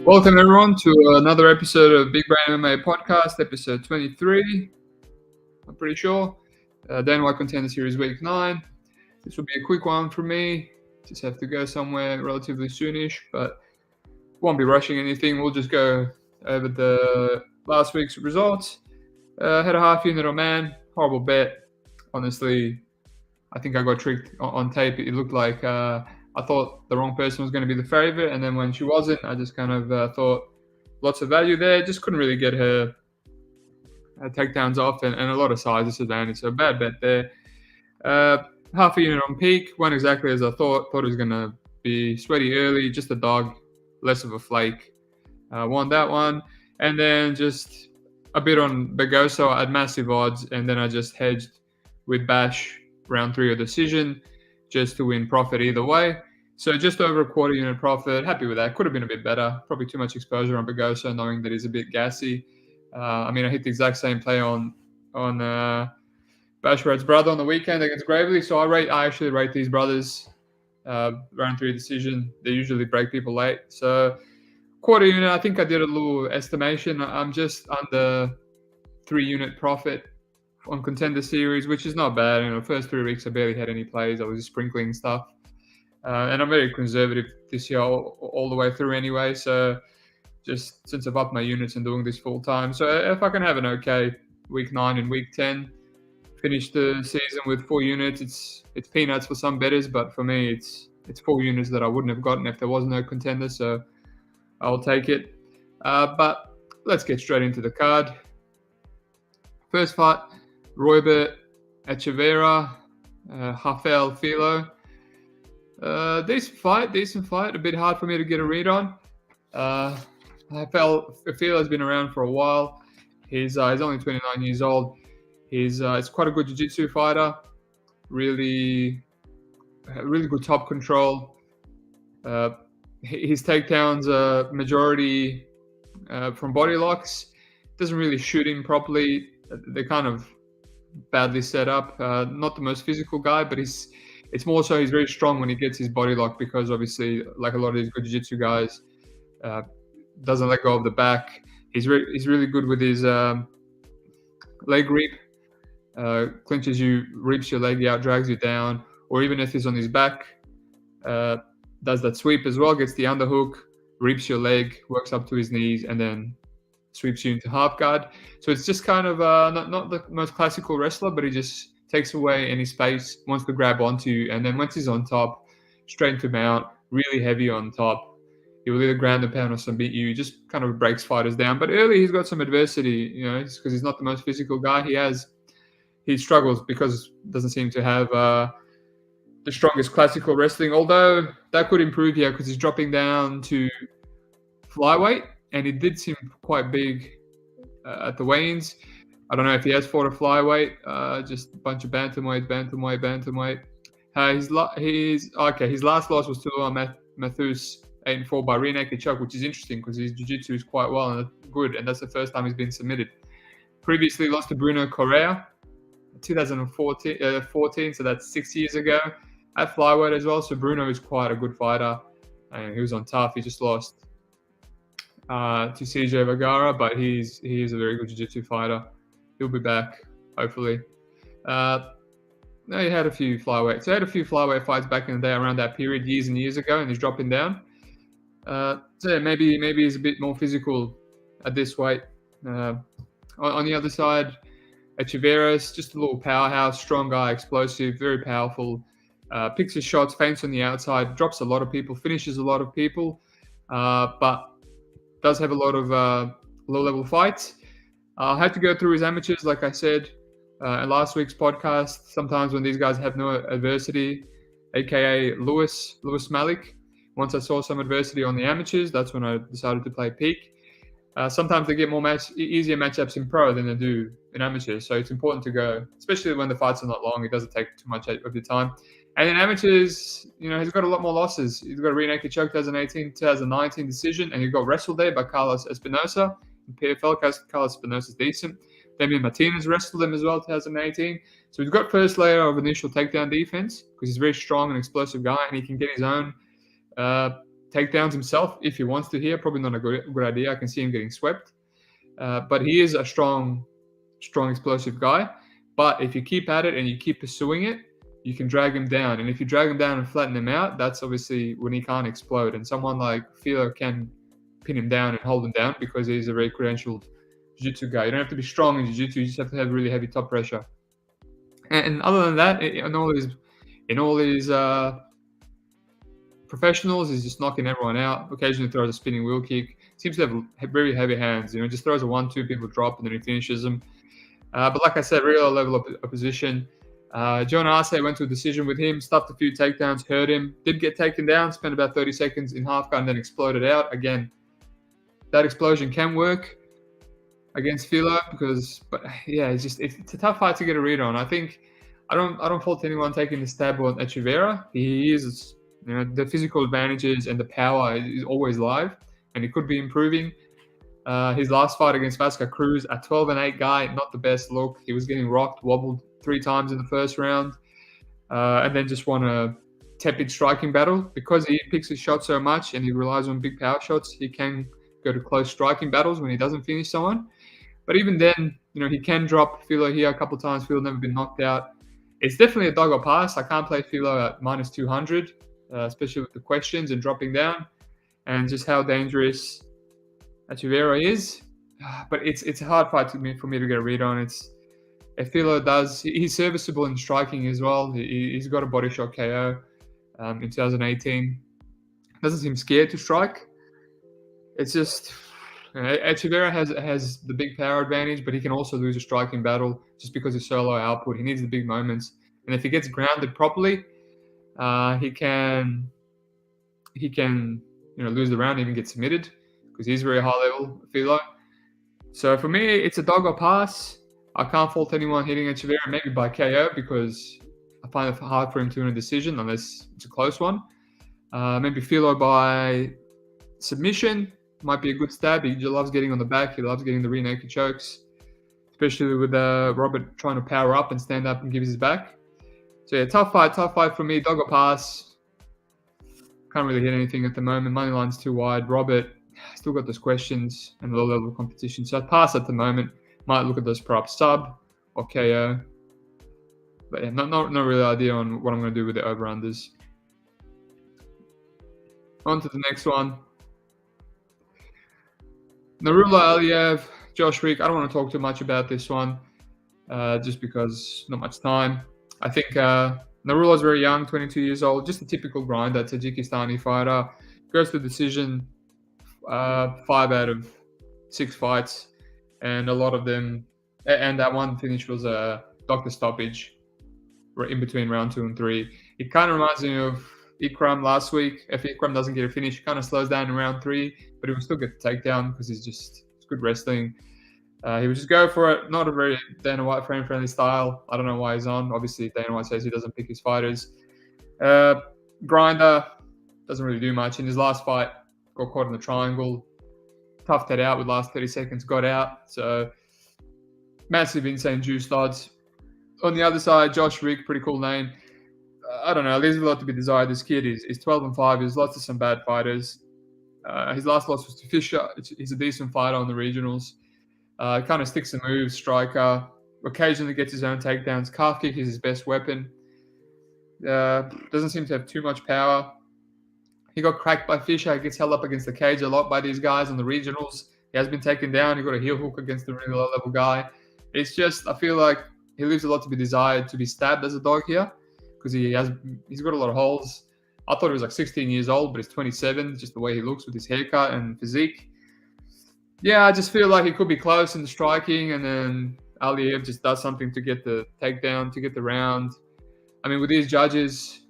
Welcome everyone to another episode of Big Brain MMA Podcast, episode 23. I'm pretty sure. Dan White Contender Series Week 9. This will be a quick one for me. Just have to go somewhere relatively soonish, but won't be rushing anything. We'll just go over the last week's results. Had a half unit on man. Horrible bet. Honestly, I think I got tricked on tape. It looked like I thought the wrong person was going to be the favorite, and then when she wasn't, I just kind of thought lots of value there. Just couldn't really get her takedowns off, and a lot of size disadvantage. So bad bet there. Half a unit on peak, went exactly as I thought. Thought it was going to be sweaty early, just a dog, less of a flake. Won that one, and then just a bit on Begoso at massive odds, and then I just hedged with Bash round 3 of decision just to win profit either way. So just over a quarter unit profit. Happy with that. Could have been a bit better. Probably too much exposure on Begoso, knowing that he's a bit gassy. I hit the exact same play on Bashrad's brother on the weekend against Gravely. So I actually rate these brothers round 3 decision. They usually break people late. So quarter unit, I think I did a little estimation. I'm just under 3 unit profit on Contender Series, which is not bad. First 3 weeks I barely had any plays. I was just sprinkling stuff. And I'm very conservative this year all the way through anyway. So just since I've upped my units and doing this full time. So if I can have an okay week 9 and week 10, finish the season with 4 units, it's peanuts for some bettors, but for me it's 4 units that I wouldn't have gotten if there was no contender. So I'll take it. But let's get straight into the card. First fight, Roybert Echeverria, Rafael Filo. Decent fight. A bit hard for me to get a read on. Rafael Filo has been around for a while. He's only 29 years old. He's quite a good jiu-jitsu fighter. Really good top control. His takedowns are majority from body locks. Doesn't really shoot him properly. They're kind of badly set up. Not the most physical guy, but it's more so he's very strong when he gets his body lock, because obviously, like a lot of these good jiu-jitsu guys, doesn't let go of the back. He's really good with his leg reap. Clinches you, reaps your leg out, drags you down, or even if he's on his back, does that sweep as well, gets the underhook, reaps your leg, works up to his knees, and then sweeps you into half guard. So it's just kind of not the most classical wrestler, but he just takes away any space, wants to grab onto you, and then once he's on top, straight into mount, really heavy on top. He will either ground and pound or submit you. Just kind of breaks fighters down. But early he's got some adversity, because he's not the most physical guy. He struggles because doesn't seem to have the strongest classical wrestling, although that could improve here because he's dropping down to flyweight, and he did seem quite big at the weigh-ins. I don't know if he has fought a flyweight, just a bunch of bantamweight. His last loss was to Mathus 8-4 by rear naked choke, which is interesting because his jiu-jitsu is quite well and good, and that's the first time he's been submitted. Previously lost to Bruno Ferreira, 2014, so that's 6 years ago, at flyweight as well. So Bruno is quite a good fighter, and he was on tough. He just lost to CJ Vergara, but he is a very good jiu-jitsu fighter. He'll be back, hopefully. He had a few flyweights. He had a few flyweight fights back in the day around that period, years and years ago, and he's dropping down. Maybe he's a bit more physical at this weight. On the other side, Echeverria is just a little powerhouse, strong guy, explosive, very powerful. Picks his shots, feints on the outside, drops a lot of people, finishes a lot of people, but does have a lot of low-level fights. I had to go through his amateurs, like I said in last week's podcast. Sometimes when these guys have no adversity, aka Lewis Malik, once I saw some adversity on the amateurs, that's when I decided to play peak. Sometimes they get easier matchups in pro than they do in amateurs, so it's important to go, especially when the fights are not long. It doesn't take too much of your time. And in amateurs, he's got a lot more losses. He's got a rear naked choke 2018, 2019 decision, and he got wrestled there by Carlos Espinosa. In PFL, Carlos Espinosa is decent. Damian Martinez wrestled him as well, 2018. So he's got first layer of initial takedown defense because he's a very strong and explosive guy, and he can get his own takedowns himself if he wants to here. Probably not a good idea. I can see him getting swept. But he is a strong, explosive guy. But if you keep at it and you keep pursuing it, you can drag him down. And if you drag him down and flatten him out, that's obviously when he can't explode. And someone like Filo can pin him down and hold him down because he's a very credentialed jiu-jitsu guy. You don't have to be strong in jiu-jitsu. You just have to have really heavy top pressure. And other than that, in all these professionals, he's just knocking everyone out. Occasionally throws a spinning wheel kick. Seems to have very heavy hands. Just throws a 1-2, people drop, and then he finishes them. But like I said, very low level of opposition. John Arce went to a decision with him, stuffed a few takedowns, hurt him, did get taken down, spent about 30 seconds in half guard, and then exploded out. Again, that explosion can work against Filo but yeah, it's a tough fight to get a read on. I think I don't fault anyone taking the stab on Echeverria. He is, the physical advantages and the power is always live, and he could be improving. His last fight against Vasca Cruz, a 12-8 guy, not the best look. He was getting rocked, wobbled 3 times in the first round, and then just won a tepid striking battle. Because he picks his shot so much and he relies on big power shots, he can go to close striking battles when he doesn't finish someone. But even then, he can drop Filo here a couple of times. Filo never been knocked out. It's definitely a dog or pass. I can't play Filo at minus 200, especially with the questions and dropping down, and just how dangerous Echeverria is. But it's a hard fight for me to get a read on. If Filo he's serviceable in striking as well. He's got a body shot KO in 2018. Doesn't seem scared to strike. It's just Echeverria has the big power advantage, but he can also lose a striking battle just because he's so low output. He needs the big moments, and if he gets grounded properly, he can lose the round, even get submitted, because he's very high level, Filo. So for me, it's a dog or pass. I can't fault anyone hitting Echeverria, maybe by KO, because I find it hard for him to win a decision unless it's a close one. Maybe Filo by submission might be a good stab. He loves getting on the back. He loves getting the rear naked chokes, especially with Robert trying to power up and stand up and give his back. So yeah, tough fight for me. Dog or pass. Can't really hit anything at the moment. Money line's too wide. Robert still got those questions and low level of competition. So I'd pass at the moment. Might look at those props, sub or KO. But yeah, not really idea on what I'm going to do with the over-unders. On to the next one. Narula Aliyev, Josh Rick. I don't want to talk too much about this one, just because not much time. I think Narula's very young, 22 years old, just a typical grinder, Tajikistani fighter. Goes to decision 5 out of 6 fights, and a lot of them. And that one finish was a doctor stoppage in between round 2 and 3. It kind of reminds me of Ikram last week. If Ikram doesn't get a finish, he kind of slows down in round 3, but he will still get the takedown because it's good wrestling. He would just go for it. Not a very Dana White frame-friendly style. I don't know why he's on. Obviously, Dana White says he doesn't pick his fighters. Grinder doesn't really do much. In his last fight, got caught in the triangle, toughed it out with last 30 seconds, got out. So massive, insane juice odds. On the other side, Josh Rick, pretty cool name. I don't know. Leaves a lot to be desired. This kid is 12-5. He's lost to some bad fighters. His last loss was to Fisher. He's a decent fighter on the regionals. Kind of sticks and moves, striker. Occasionally gets his own takedowns. Calf kick is his best weapon. Doesn't seem to have too much power. He got cracked by Fisher. He gets held up against the cage a lot by these guys on the regionals. He has been taken down. He got a heel hook against the really low-level guy. It's just, I feel like he leaves a lot to be desired to be stabbed as a dog here, because he's got a lot of holes. I thought he was like 16 years old, but he's 27, just the way he looks with his haircut and physique. Yeah, I just feel like he could be close in the striking, and then Aliyev just does something to get the takedown, to get the round. I mean, with these judges,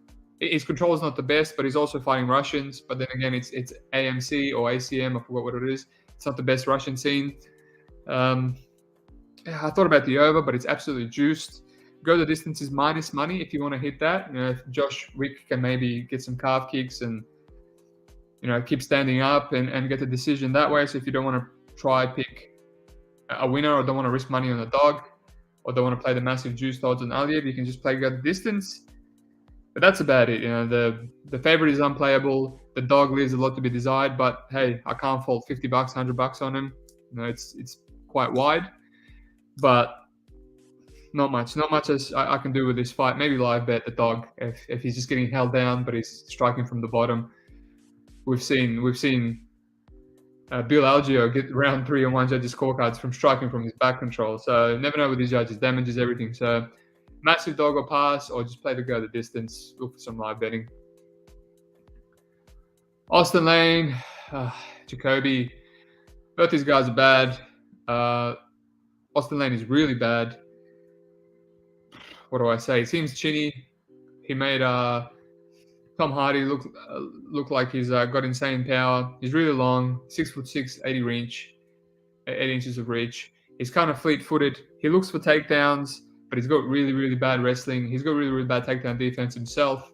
his control is not the best, but he's also fighting Russians. But then again, it's AMC or ACM, I forgot what it is. It's not the best Russian scene. I thought about the over, but it's absolutely juiced. Go the distance is minus money if you want to hit that. If Josh Rick can maybe get some calf kicks and keep standing up and get the decision that way. So if you don't want to try pick a winner, or don't want to risk money on a dog, or don't want to play the massive juice odds on Aliyev, you can just play go the distance. But that's about it. The favorite is unplayable. The dog leaves a lot to be desired. But hey, I can't fault $50, $100 on him. It's quite wide, but not much as I can do with this fight. Maybe live bet the dog if he's just getting held down, but he's striking from the bottom. We've seen Bill Algeo get round 3 on one judge's scorecards from striking from his back control. So never know with these judges, damages everything. So massive dog or pass, or just play to go the distance. Look for some live betting. Austin Lane, Jacoby, both these guys are bad. Austin Lane is really bad. What do I say? He seems chinny. He made Tom Hardy look like he's got insane power. He's really long, 6'6", 8 inches of reach. He's kind of fleet-footed. He looks for takedowns, but he's got really, really bad wrestling. He's got really, really bad takedown defense himself.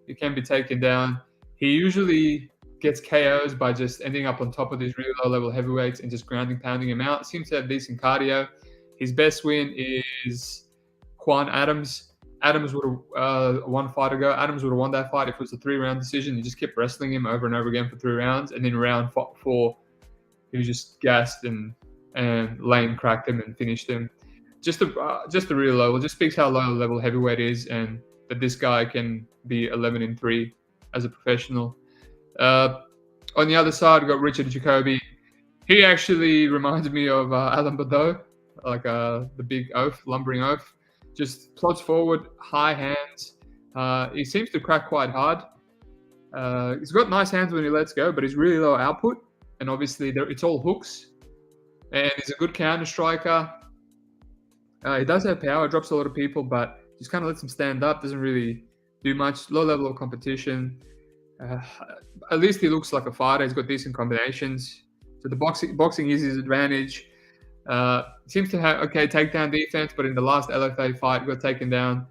He can be taken down. He usually gets KOs by just ending up on top of these really low-level heavyweights and just pounding him out. Seems to have decent cardio. His best win is Quan Adams. Adams would have one fight ago. Adams would have won that fight if it was a 3-round decision. He just kept wrestling him over and over again for 3 rounds, and then round 4, he was just gassed and Lane cracked him and finished him. Just a really low. It just speaks how low level heavyweight is, and that this guy can be 11-3 as a professional. On the other side, we've got Richard Jacoby. He actually reminds me of Alan Badeau, like the big oaf, lumbering oaf. Just plods forward, high hands. He seems to crack quite hard. He's got nice hands when he lets go, but he's really low output. And obviously, it's all hooks. And he's a good counter striker. He does have power, drops a lot of people, but just kind of lets him stand up. Doesn't really do much. Low level of competition. At least he looks like a fighter. He's got decent combinations. So the boxing is his advantage. Seems to have okay takedown defense, but in the last LFA fight, he got taken down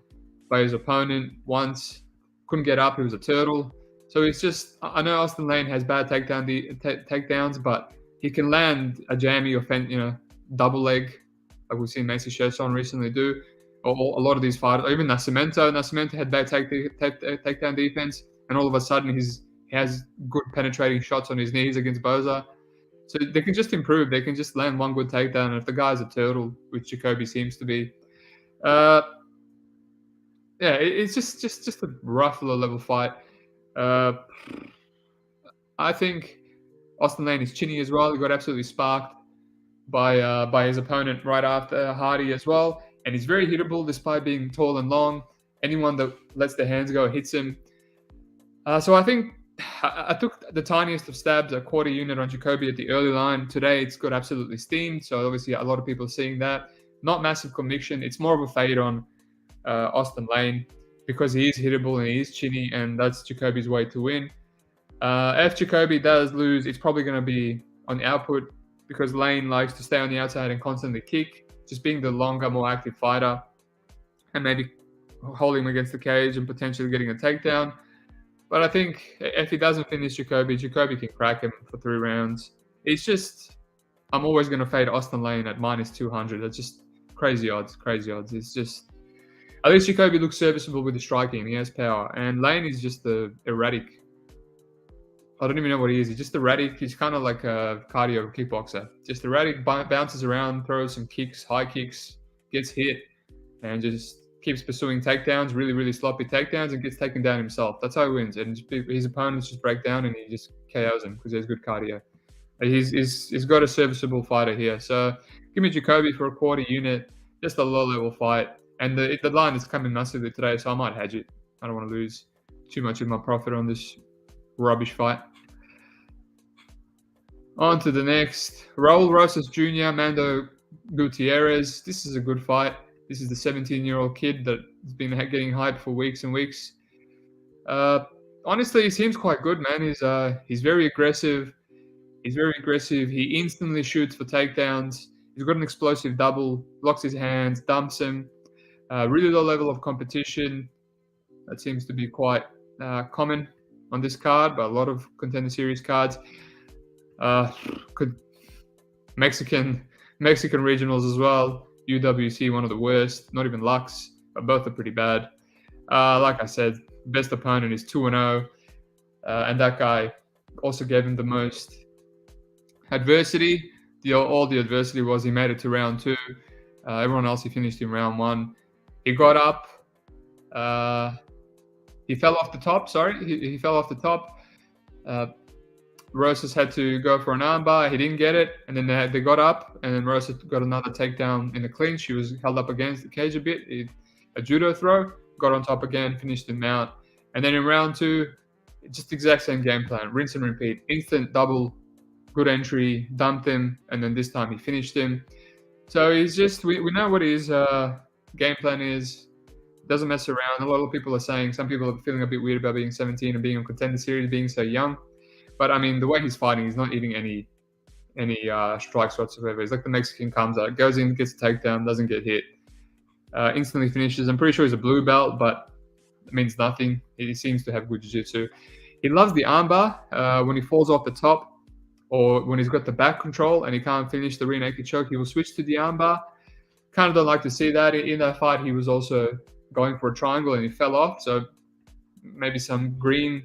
by his opponent once. Couldn't get up. He was a turtle. So it's just, I know Austin Lane has bad takedowns, but he can land a jammy or double leg, like we've seen Macy Sherson recently do, or a lot of these fighters. Or even Nascimento had bad takedown defense, and all of a sudden he has good penetrating shots on his knees against Boza. So they can just improve. They can just land one good takedown. And if the guy's a turtle, which Jacoby seems to be, it's just a rough low-level fight. I think Austin Lane is chinny as well. He got absolutely sparked by his opponent right after Hardy as well. And he's very hittable despite being tall and long. Anyone that lets their hands go hits him. So I think I took the tiniest of stabs, a quarter unit on Jacoby at the early line. Today, it's got absolutely steamed. So obviously, a lot of people are seeing that. Not massive conviction. It's more of a fade on Austin Lane because he is hittable and he is chinny, and that's Jacoby's way to win. If Jacoby does lose, it's probably going to be on the output because Lane likes to stay on the outside and constantly kick, just being the longer, more active fighter, and maybe holding him against the cage and potentially getting a takedown. But I think if he doesn't finish Jacoby can crack him for 3 rounds. It's just, I'm always going to fade Austin Lane at -200. That's just crazy odds. It's just, at least Jacoby looks serviceable with the striking. He has power. And Lane is just erratic. I don't even know what he is. He's just erratic. He's kind of like a cardio kickboxer. Just erratic, bounces around, throws some kicks, high kicks, gets hit, and just keeps pursuing takedowns, really, really sloppy takedowns, and gets taken down himself. That's how he wins. And his opponents just break down and he just KOs him because he has good cardio. He's got a serviceable fighter here. So give me Jacoby for a quarter unit, just a low-level fight. And the line is coming massively today, so I might hedge it. I don't want to lose too much of my profit on this rubbish fight. On to the next. Raul Rosas Jr., Mando Gutierrez. This is a good fight. This is the 17-year-old kid that's been getting hyped for weeks and weeks. Honestly, he seems quite good, man. He's very aggressive. He instantly shoots for takedowns. He's got an explosive double, locks his hands, dumps him. Really low level of competition. That seems to be quite common on this card, but a lot of Contender Series cards. Mexican regionals as well. UWC, one of the worst. Not even Lux, but both are pretty bad. Like I said, best opponent is 2-0, and that guy also gave him the most adversity. All the adversity was he made it to round 2. Everyone else, he finished in round 1. He got up. He fell off the top. Sorry, he fell off the top. Rosas had to go for an armbar. He didn't get it, and then they got up, and then Rosas got another takedown in the clinch. He was held up against the cage a bit. A judo throw, got on top again, finished the mount. And then in round 2, just the exact same game plan. Rinse and repeat. Instant double, good entry, dumped him, and then this time he finished him. So he's just, we know what his game plan is. Doesn't mess around. A lot of people are saying, some people are feeling a bit weird about being 17 and being on Contender Series, being so young. But I mean, the way he's fighting, he's not eating any strikes whatsoever. He's like the Mexican comes out, goes in, gets a takedown, doesn't get hit, instantly finishes. I'm pretty sure he's a blue belt, but it means nothing. He seems to have good jiu-jitsu. He loves the armbar. When he falls off the top, or when he's got the back control and he can't finish the rear naked choke, he will switch to the armbar. Kind of don't like to see that. In that fight, he was also going for a triangle and he fell off. So maybe some green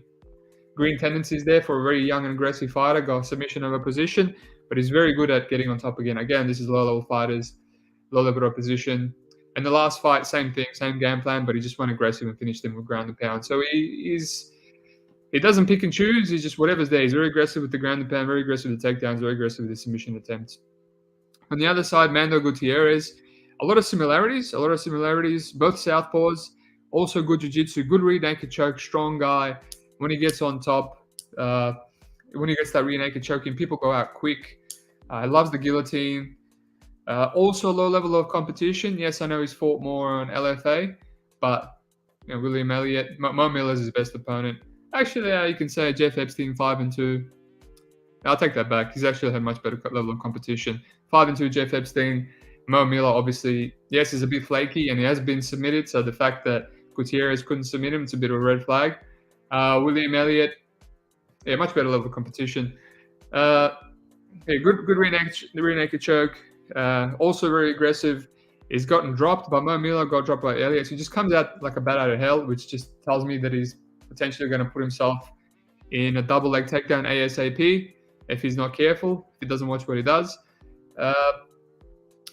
tendencies there for a very young and aggressive fighter. Got submission over position, but he's very good at getting on top again. Again, this is low-level fighters, low-level opposition. And the last fight, same thing, same game plan, but he just went aggressive and finished him with ground and pound. So he doesn't pick and choose. He's just whatever's there. He's very aggressive with the ground and pound, very aggressive with the takedowns, very aggressive with the submission attempts. On the other side, Mando Gutierrez, a lot of similarities. Both southpaws, also good jiu-jitsu, good rear naked choke, strong guy. When he gets on top, when he gets that rear naked choke, people go out quick. He loves the guillotine. Also low level of competition. Yes, I know he's fought more on LFA, but William Elliott, Mo Miller's his best opponent. Actually, you can say Jeff Epstein 5-2. I'll take that back. He's actually had much better level of competition. 5-2 Jeff Epstein. Mo Miller, obviously, yes, he's a bit flaky and he has been submitted. So the fact that Gutierrez couldn't submit him, it's a bit of a red flag. William Elliott, much better level of competition. Good rear naked choke. Also very aggressive. He's gotten dropped by Mo Miller, got dropped by Elliott. So he just comes out like a bat out of hell, which just tells me that he's potentially going to put himself in a double leg takedown ASAP if he's not careful, if he doesn't watch what he does.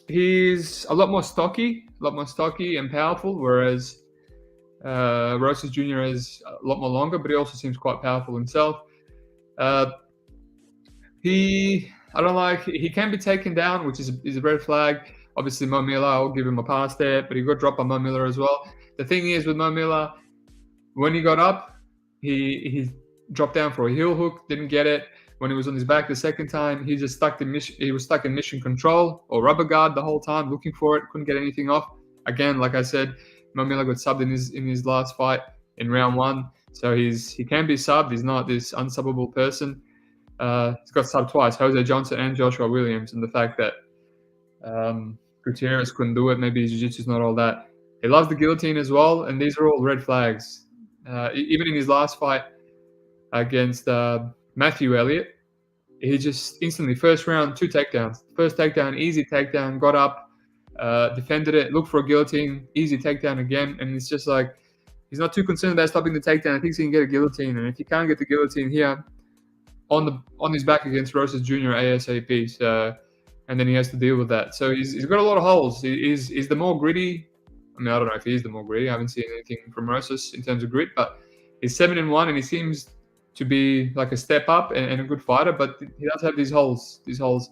He's a lot more stocky and powerful, whereas Rosas Jr. is a lot more longer, but he also seems quite powerful himself. He can be taken down, which is a red flag. Obviously, Mo Miller, I'll give him a pass there, but he got dropped by Mo Miller as well. The thing is with Mo Miller, when he got up, he dropped down for a heel hook, didn't get it. When he was on his back the second time, he was stuck in mission control or rubber guard the whole time, looking for it, couldn't get anything off. Again, like I said, Mo Miller got subbed in his last fight in round 1, so he can be subbed. He's not this unsubbable person. He's got subbed twice, Jose Johnson and Joshua Williams, and the fact that Gutierrez couldn't do it, maybe his jiu-jitsu is not all that. He loves the guillotine as well, and these are all red flags. Even in his last fight against Matthew Elliott, he just instantly, first round, 2 takedowns. First takedown, easy takedown, got up, defended it, looked for a guillotine, easy takedown again, and it's just like, he's not too concerned about stopping the takedown. He thinks he can get a guillotine, and if he can't get the guillotine here, on his back against Rosas Jr. ASAP, so, and then he has to deal with that. So he's got a lot of holes. He's the more gritty. I mean, I don't know if he's the more gritty. I haven't seen anything from Rosas in terms of grit, but he's 7-1, and he seems to be like a step up and a good fighter, but he does have these holes.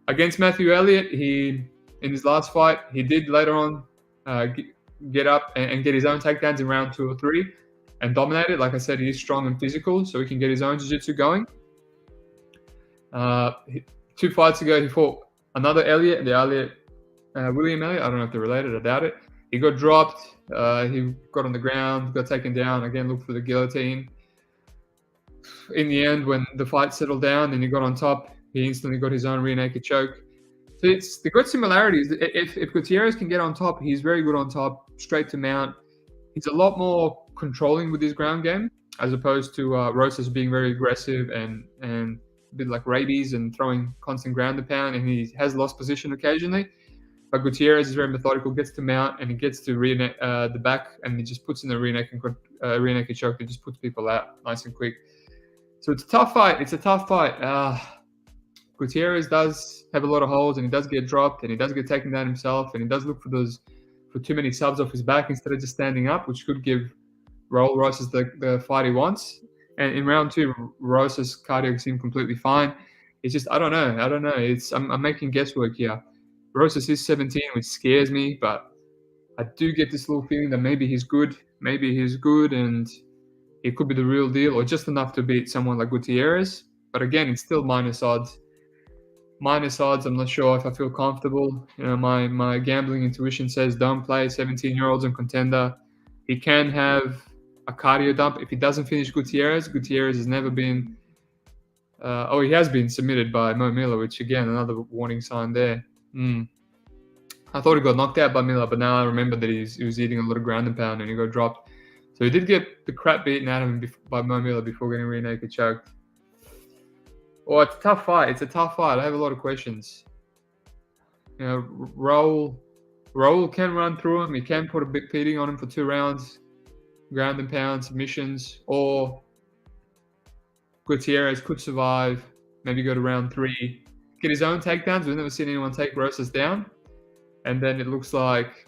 Against Matthew Elliott, in his last fight, he did later on get up and get his own takedowns in round 2 or 3 and dominate it. Like I said, he's strong and physical, so he can get his own jiu-jitsu going. 2 fights ago, he fought another Elliott, William Elliott. I don't know if they're related. I doubt it. He got dropped. He got on the ground, got taken down. Again, looked for the guillotine. In the end, when the fight settled down and he got on top, he instantly got his own rear naked choke. So the good similarities. If Gutierrez can get on top, he's very good on top, straight to mount. He's a lot more controlling with his ground game, as opposed to Rosas being very aggressive and a bit like rabies and throwing constant ground and pound, and he has lost position occasionally. But Gutierrez is very methodical, gets to mount, and he gets to the back, and he just puts in the rear naked choke that just puts people out nice and quick. So it's a tough fight. Gutierrez does have a lot of holes, and he does get dropped, and he does get taken down himself, and he does look for too many subs off his back instead of just standing up, which could give Raul Rosas the fight he wants. And in round 2, Rosas' cardio seemed completely fine. It's just I don't know. I'm making guesswork here. Rosas is 17, which scares me, but I do get this little feeling that maybe he's good. And it could be the real deal, or just enough to beat someone like Gutierrez. But again, it's still minus odds. I'm not sure if I feel comfortable. My gambling intuition says don't play 17-year-olds on contender. He can have a cardio dump if he doesn't finish Gutierrez. Gutierrez has never been. He has been submitted by Mo Miller, which again another warning sign there. I thought he got knocked out by Miller, but now I remember that he was eating a lot of ground and pound and he got dropped. So he did get the crap beaten out of him by Mo Miller before getting rear naked choked. Oh, it's a tough fight. I have a lot of questions. Raul can run through him. He can put a big beating on him for 2 rounds, ground and pound submissions, or Gutierrez could survive, maybe go to round 3, get his own takedowns. We've never seen anyone take Rosas down. And then it looks like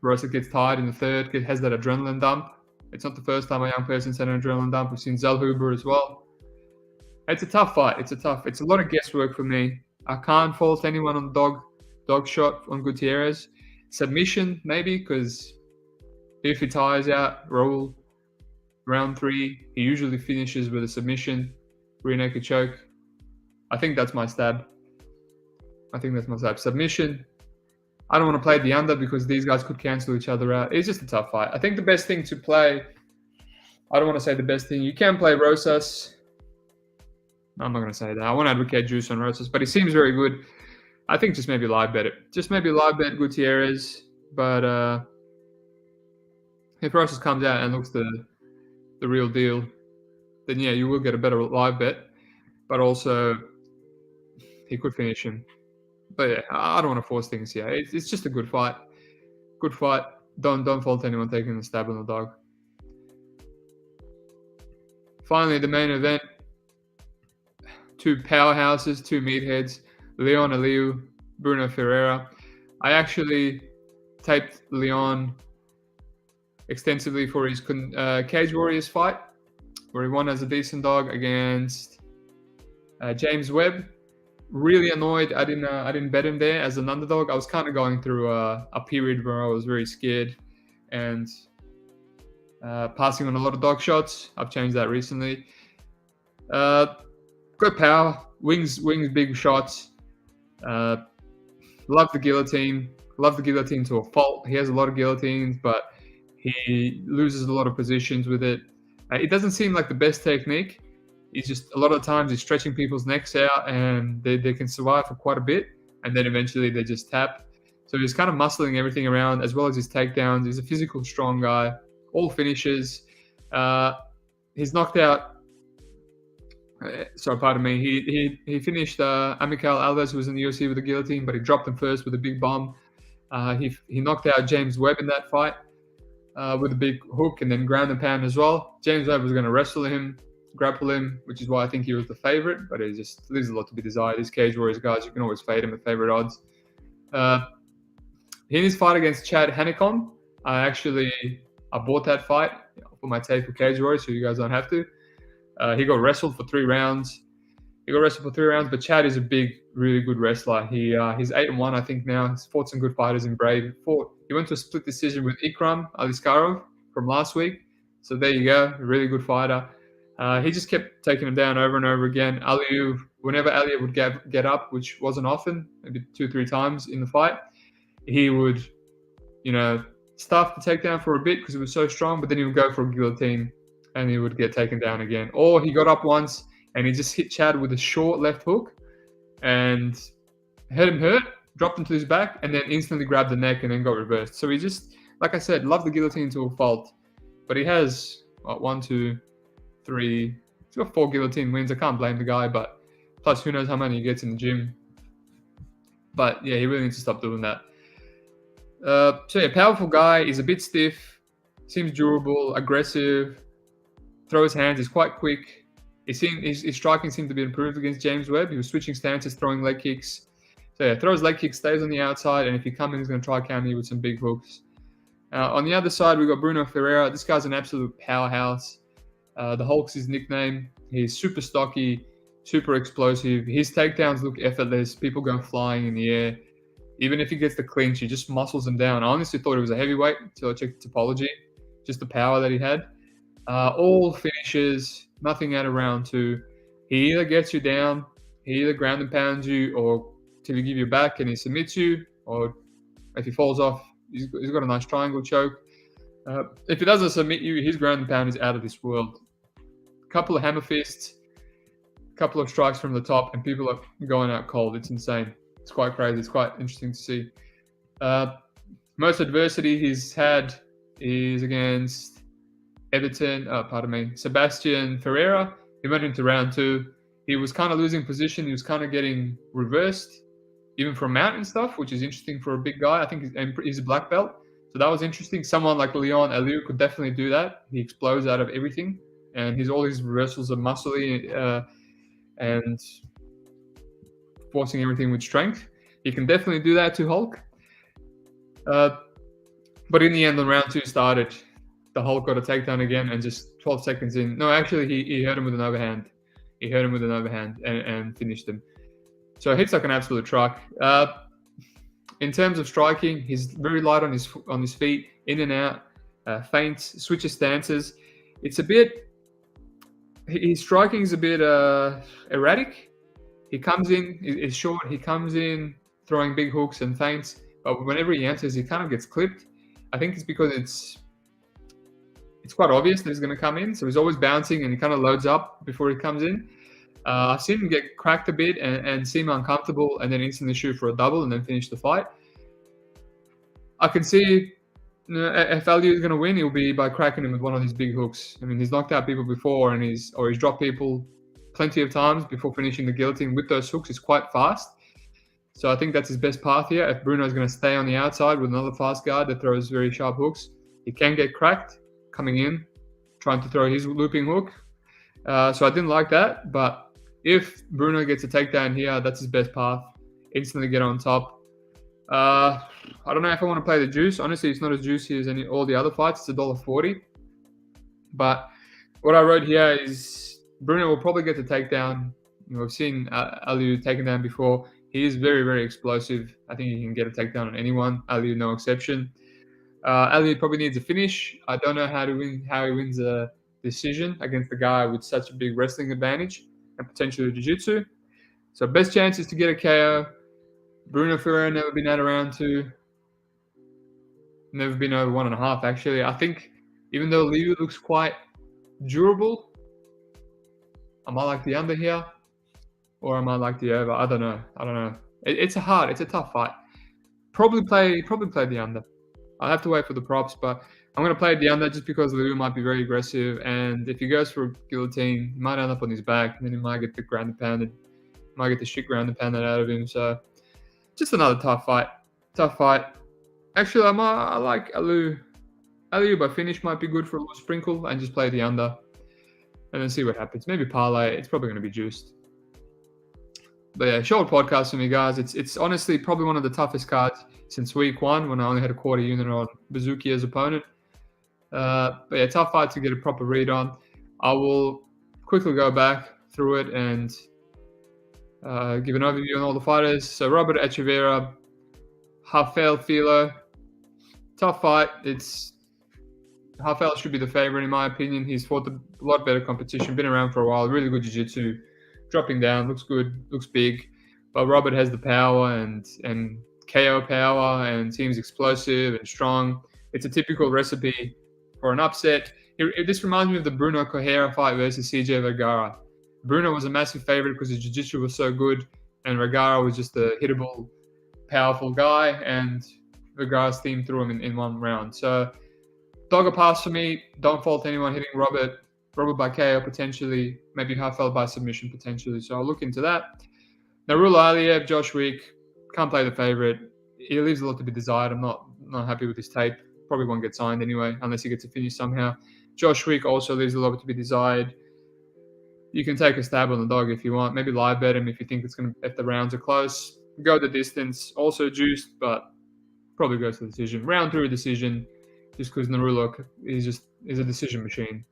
Rosas gets tired in the 3rd, has that adrenaline dump. It's not the first time a young person's had an adrenaline dump. We've seen Zellhuber as well. It's a tough fight. It's a lot of guesswork for me. I can't fault anyone on the dog shot on Gutierrez. Submission, maybe, because if he tires out Raul round 3, he usually finishes with a submission, rear naked choke. I think that's my stab. Submission. I don't want to play the under because these guys could cancel each other out. It's just a tough fight. I think the best thing to play, I don't want to say the best thing. You can play Rosas. No, I'm not going to say that. I want to advocate juice on Rosas, but he seems very good. I think just maybe live bet it. Just maybe live bet Gutierrez. But if Rosas comes out and looks the real deal, then yeah, you will get a better live bet. But also, he could finish him. But yeah, I don't want to force things here. It's just a good fight. Don't fault anyone taking the stab on the dog. Finally, the main event. 2 powerhouses, 2 meatheads, Leon Aliu, Bruno Ferreira. I actually taped Leon extensively for his Cage Warriors fight, where he won as a decent dog against James Webb. Really annoyed I didn't bet him there as an underdog. I was kind of going through a period where I was very scared and passing on a lot of dog shots. I've changed that recently. Good power, wings, big shots. Love the guillotine to a fault. He has a lot of guillotines, but he loses a lot of positions with it. It doesn't seem like the best technique. It's just a lot of times he's stretching people's necks out and they can survive for quite a bit, and then eventually they just tap. So he's kind of muscling everything around as well as his takedowns. He's a physical, strong guy. All finishes. He's knocked out. Pardon me. He finished Amical Alves, who was in the UFC with a guillotine, but he dropped him first with a big bomb. He knocked out James Webb in that fight with a big hook and then ground and pound as well. James Webb was going to wrestle him, grapple him, which is why I think he was the favorite, but he just leaves a lot to be desired. These Cage Warriors guys, you can always fade him at favorite odds. In his fight against Chad Hanekom, I bought that fight for my tape for Cage Warriors, so you guys don't have to. He got wrestled for 3 rounds. But Chad is a big, really good wrestler. He's 8-1, I think now. He's fought some good fighters in Brave. He went to a split decision with Ikram Aliskarov from last week. So there you go, a really good fighter. He just kept taking him down over and over again. Aliu, whenever Aliu would get up, which wasn't often, maybe 2-3 times in the fight, he would, stuff the takedown for a bit because he was so strong, but then he would go for a guillotine and he would get taken down again. Or he got up once and he just hit Chad with a short left hook and had him hurt, dropped him to his back, and then instantly grabbed the neck and then got reversed. So he just, like I said, loved the guillotine to a fault. But he has, 1, 2, 3, he's got 4 guillotine wins. I can't blame the guy, but plus who knows how many he gets in the gym. But yeah, he really needs to stop doing that. So yeah, powerful guy. He's a bit stiff, seems durable, aggressive, throws hands, he's quite quick. His striking seemed to be improved against James Webb. He was switching stances, throwing leg kicks. So yeah, throws leg kicks, stays on the outside, and if he comes in, he's going to try counter you with some big hooks. On the other side, we've got Bruno Ferreira. This guy's an absolute powerhouse. The Hulk's his nickname. He's super stocky, super explosive. His takedowns look effortless. People go flying in the air. Even if he gets the clinch, he just muscles them down. I honestly thought he was a heavyweight until I checked the topology, just the power that he had. All finishes, nothing out of round 2. He either gets you down, he either ground and pounds you, or till he give you back and he submits you, or if he falls off, he's got a nice triangle choke. If he doesn't submit you, his ground and pound is out of this world. Couple of hammer fists, couple of strikes from the top, and people are going out cold. It's insane. It's quite crazy. It's quite interesting to see. Most adversity he's had is against Sebastian Ferreira. He went into round 2. He was kind of losing position. He was kind of getting reversed, even from mount and stuff, which is interesting for a big guy. I think he's a black belt. So that was interesting. Someone like Aliu could definitely do that. He explodes out of everything. And all his reversals are muscly and forcing everything with strength. He can definitely do that to Hulk. But in the end, when round 2 started, the Hulk got a takedown again, and just 12 seconds in. No, actually, he hurt him with an overhand. He hurt him with an overhand and finished him. So hits like an absolute truck. In terms of striking, he's very light on his feet, in and out, feints, switches stances. His striking is a bit erratic. He comes in, is short. He comes in throwing big hooks and feints, but whenever he enters, he kind of gets clipped. I think it's because it's quite obvious that he's going to come in, so he's always bouncing and he kind of loads up before he comes in. I've seen him get cracked a bit and seem uncomfortable, and then instantly shoot for a double and then finish the fight. I can see if Aliu is going to win, it'll be by cracking him with one of these big hooks. I mean, he's knocked out people before, and he's dropped people plenty of times before finishing the guillotine with those hooks. He's quite fast. So I think that's his best path here. If Bruno is going to stay on the outside with another fast guard that throws very sharp hooks, he can get cracked coming in, trying to throw his looping hook. So I didn't like that. But if Bruno gets a takedown here, that's his best path. Instantly get on top. I don't know if I want to play the juice. Honestly, it's not as juicy as all the other fights. It's $1.40. But what I wrote here is Bruno will probably get the takedown. We've seen Aliu taken down before. He is very, very explosive. I think he can get a takedown on anyone. Aliu, no exception. Aliu probably needs a finish. I don't know how he wins a decision against a guy with such a big wrestling advantage and potentially jiu-jitsu. So best chance is to get a KO. Bruno Ferreira never been out of round 2. Never been over 1.5, actually. I think even though Aliu looks quite durable, I might like the under here, or I might like the over. I don't know. It's a tough fight. Probably play the under. I'll have to wait for the props, but I'm going to play the under just because Aliu might be very aggressive, and if he goes for a guillotine, he might end up on his back, and then he might get the ground and pounded. Might get the shit ground and pounded out of him. So just another tough fight. Actually, I like Aliu. Aliu by finish might be good for a little sprinkle, and just play the under and then see what happens. Maybe parlay. It's probably going to be juiced. But yeah, short podcast for me, guys. It's honestly probably one of the toughest cards since week 1 when I only had a quarter unit on Bazuki as opponent. But yeah, tough fight to get a proper read on. I will quickly go back through it and give an overview on all the fighters. So Robert Echeverria, Rafael Filo. Tough fight. Rafael should be the favorite in my opinion. He's fought a lot better competition, been around for a while, really good jiu-jitsu, dropping down, looks good, looks big. But Robert has the power and KO power and seems explosive and strong. It's a typical recipe for an upset. This reminds me of the Bruno Ferreira fight versus CJ Vergara. Bruno was a massive favorite because his jiu-jitsu was so good, and Vergara was just a hittable, powerful guy, and Vergara's team threw him in one round. So dogger pass for me. Don't fault anyone hitting Robert by KO potentially, maybe Rafael by submission potentially. So I'll look into that. Narula Aliev, Josh Wick. Can't play the favorite. He leaves a lot to be desired. I'm not happy with his tape. Probably won't get signed anyway, unless he gets a finish somehow. Josh Wick also leaves a lot to be desired. You can take a stab on the dog if you want. Maybe live bet him if you think it's going to, if the rounds are close. Go the distance. Also juiced, but probably goes to the decision. Round 3 decision, just because Narulok is a decision machine.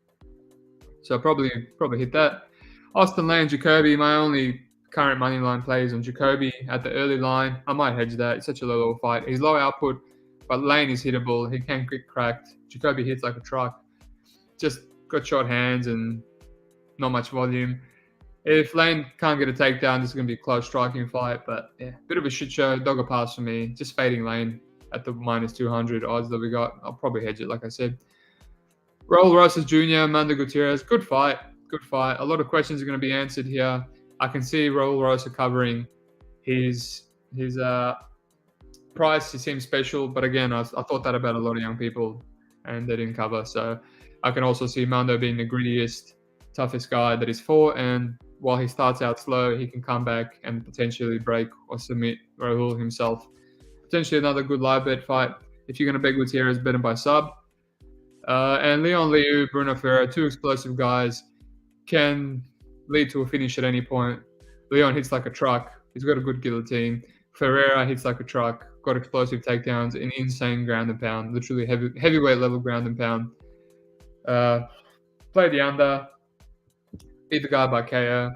So probably hit that. Austin Lane, Jacoby. My only current money line plays on Jacoby at the early line. I might hedge that. It's such a low fight. He's low output, but Lane is hittable. He can get cracked. Jacoby hits like a truck. Just got short hands and not much volume. If Lane can't get a takedown, this is going to be a close striking fight. But yeah, bit of a shit show. Dog a pass for me. Just fading Lane at the minus 200 odds that we got. I'll probably hedge it, like I said. Raul Rosas Jr., Mando Gutierrez. Good fight. Good fight. A lot of questions are going to be answered here. I can see Raul Rosa covering his price. He seems special. But again, I thought that about a lot of young people, and they didn't cover. So I can also see Mando being the grittiest, toughest guy that is fought, and while he starts out slow, he can come back and potentially break or submit Raul himself. Potentially another good live bet fight. If you're going to bet Gutierrez, bet him by sub. And Leon Liu, Bruno Ferreira, 2 explosive guys, can lead to a finish at any point. Leon hits like a truck. He's got a good guillotine. Ferreira hits like a truck, got explosive takedowns, an insane ground and pound, literally heavyweight level ground and pound. Play the under, beat the guy by KO.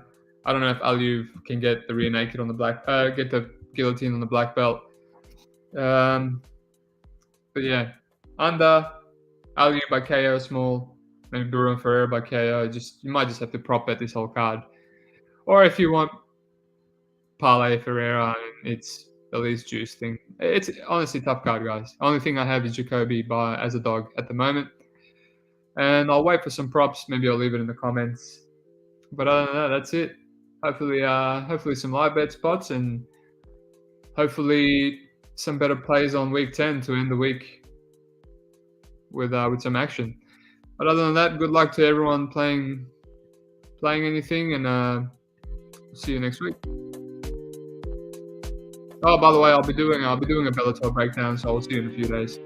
I don't know if Aliu can get the rear naked on the get the guillotine on the black belt. But yeah, under, Aliu by KO small, maybe Bruno Ferreira by KO. You might just have to prop bet this whole card. Or if you want parlay Ferreira, it's the least juice thing. It's honestly tough card, guys. Only thing I have is Jacoby as a dog at the moment. And I'll wait for some props. Maybe I'll leave it in the comments. But other than that, that's it. Hopefully some live bet spots, and hopefully some better plays on week 10 to end the week with some action. But other than that, good luck to everyone playing anything, and see you next week. Oh, by the way, I'll be doing a Bellator breakdown, so I'll see you in a few days.